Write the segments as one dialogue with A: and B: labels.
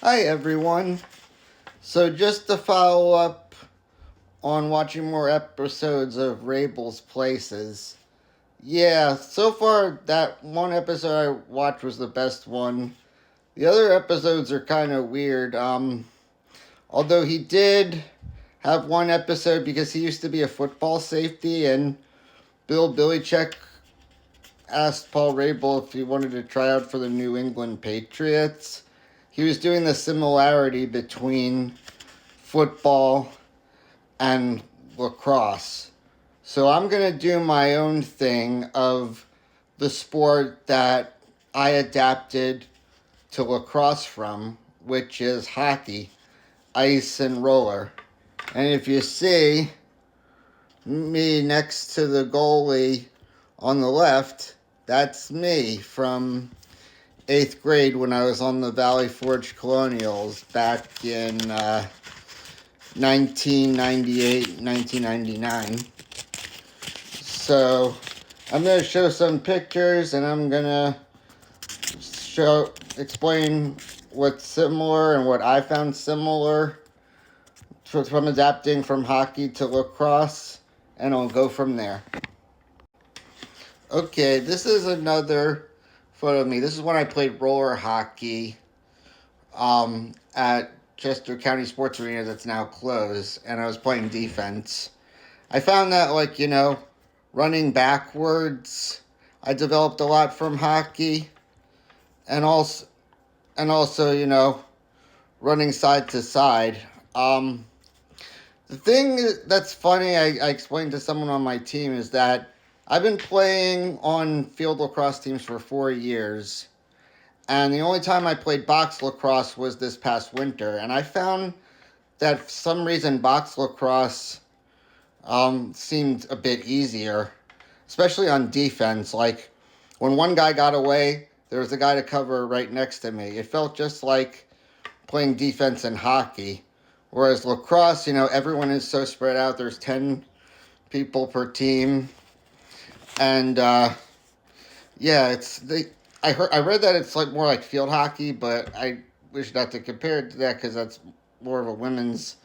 A: Hi everyone. So just to follow up on watching more episodes of Rabel's Places. Yeah, so far that one episode I watched was the best one. The other episodes are kind of weird. Although he did have one episode because he used to be a football safety and Bill Belichick asked Paul Rabel if he wanted to try out for the New England Patriots. He was doing the similarity between football and lacrosse. So I'm going to do my own thing of the sport that I adapted to lacrosse from, which is hockey, ice and roller. And if you see me next to the goalie on the left, that's me from 8th grade when I was on the Valley Forge Colonials back in 1998, 1999. So I'm going to show some pictures and I'm going to explain what's similar and what I found similar from adapting from hockey to lacrosse, and I'll go from there. Okay, this is another photo of me. This is when I played roller hockey at Chester County Sports Arena that's now closed, and I was playing defense. I found that, running backwards, I developed a lot from hockey, and also, running side to side. The thing that's funny, I explained to someone on my team, is that I've been playing on field lacrosse teams for 4 years, and the only time I played box lacrosse was this past winter, and I found that for some reason box lacrosse seemed a bit easier, especially on defense. Like, when one guy got away, there was a guy to cover right next to me. It felt just like playing defense in hockey. Whereas lacrosse, everyone is so spread out. There's 10 people per team. And, I read that it's more like field hockey, but I wish not to compare it to that because that's more of a women's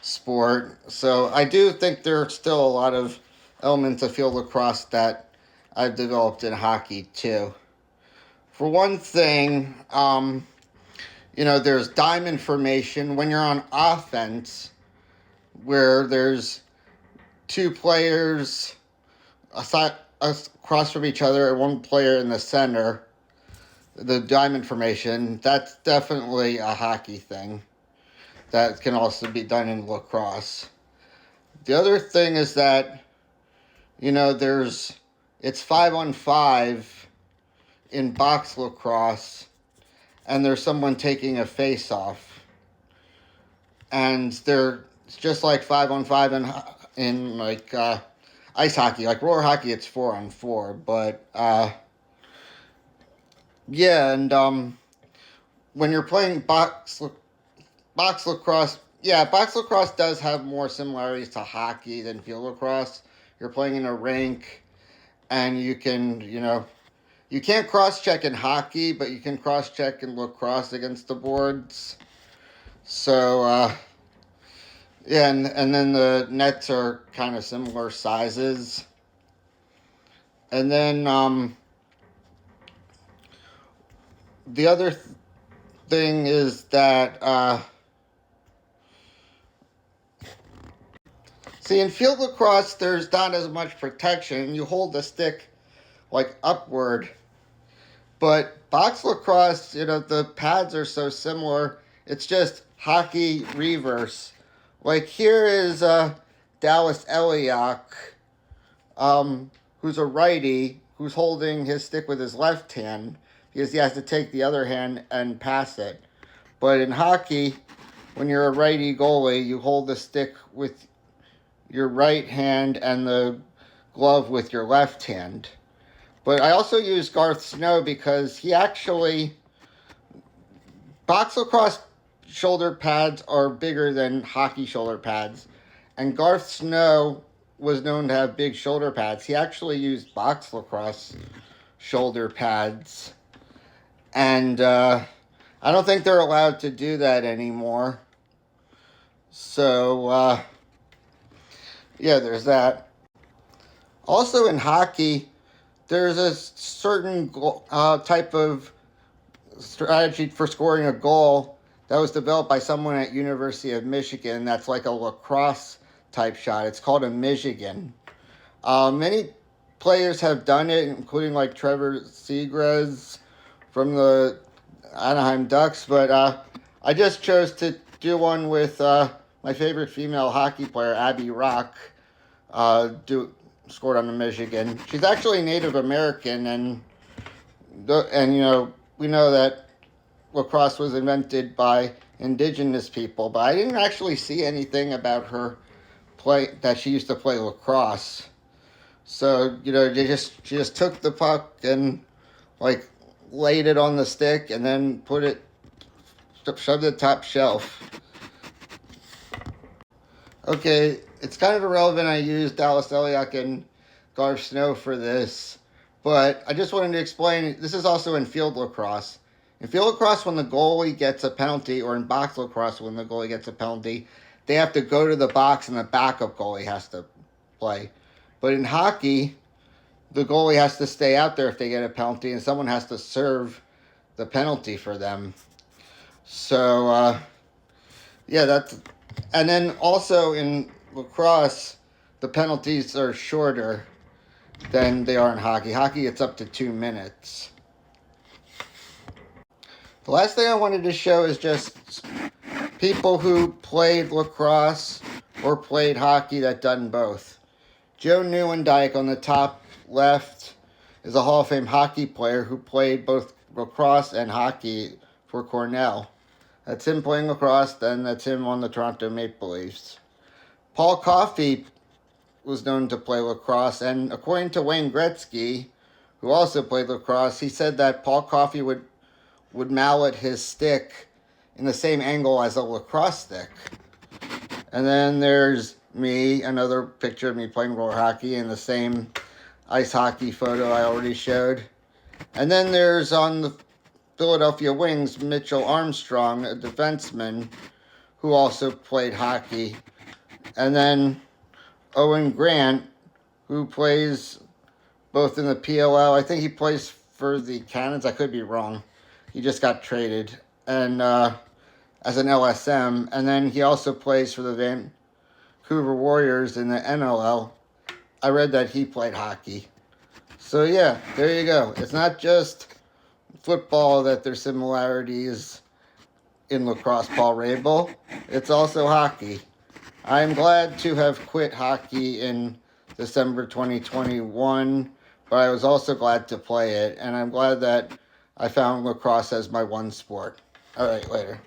A: sport. So I do think there are still a lot of elements of field lacrosse that I've developed in hockey too. For one thing, there's diamond formation when you're on offense, where there's two players across from each other and one player in the center. The diamond formation, that's definitely a hockey thing that can also be done in lacrosse. The other thing is that, it's 5-on-5 in box lacrosse, and there's someone taking a face off. And they're just like 5-on-5 in ice hockey. Like roller hockey, it's 4-on-4. But, when you're playing box lacrosse, box lacrosse does have more similarities to hockey than field lacrosse. You're playing in a rink, and you can, you can't cross-check in hockey, but you can cross-check in lacrosse against the boards. So, and then the nets are kind of similar sizes. And then the other thing is that, see, in field lacrosse, there's not as much protection. You hold the stick upward. But box lacrosse, the pads are so similar. It's just hockey reverse. Like, here is Dallas Eliak, who's a righty, who's holding his stick with his left hand because he has to take the other hand and pass it. But in hockey, when you're a righty goalie, you hold the stick with your right hand and the glove with your left hand. But I also use Garth Snow because box lacrosse shoulder pads are bigger than hockey shoulder pads. And Garth Snow was known to have big shoulder pads. He actually used box lacrosse shoulder pads. And I don't think they're allowed to do that anymore. So, yeah, there's that. Also in hockey, there's a certain type of strategy for scoring a goal that was developed by someone at University of Michigan. That's like a lacrosse type shot. It's called a Michigan. Many players have done it, including like Trevor Seagrass from the Anaheim Ducks. But I just chose to do one with my favorite female hockey player, Abby Rock. Scored on the Michigan. She's actually Native American, and we know that lacrosse was invented by indigenous people, but I didn't actually see anything about her play that she used to play lacrosse. So she just took the puck and like laid it on the stick and then shoved it top shelf. Okay, it's kind of irrelevant. I used Dallas Eliak and Garth Snow for this, but I just wanted to explain. This is also in field lacrosse. In field lacrosse, when the goalie gets a penalty, or in box lacrosse, when the goalie gets a penalty, they have to go to the box and the backup goalie has to play. But in hockey, the goalie has to stay out there if they get a penalty, and someone has to serve the penalty for them. So, yeah, that's... And then also in lacrosse, the penalties are shorter than they are in hockey. Hockey, it's up to 2 minutes. The last thing I wanted to show is just people who played lacrosse or played hockey that done both. Joe Newendike on the top left is a Hall of Fame hockey player who played both lacrosse and hockey for Cornell. That's him playing lacrosse, then that's him on the Toronto Maple Leafs. Paul Coffey was known to play lacrosse, and according to Wayne Gretzky, who also played lacrosse, he said that Paul Coffey would mallet his stick in the same angle as a lacrosse stick. And then there's me, another picture of me playing roller hockey in the same ice hockey photo I already showed. And then there's on the Philadelphia Wings, Mitchell Armstrong, a defenseman who also played hockey. And then Owen Grant, who plays both in the PLL. I think he plays for the Cannons. I could be wrong. He just got traded and as an LSM. And then he also plays for the Vancouver Warriors in the NLL. I read that he played hockey. So yeah, there you go. It's not just football that there's similarities in lacrosse, Paul Rabel. It's also hockey. I'm glad to have quit hockey in December 2021, but I was also glad to play it, and I'm glad that I found lacrosse as my one sport. All right, later.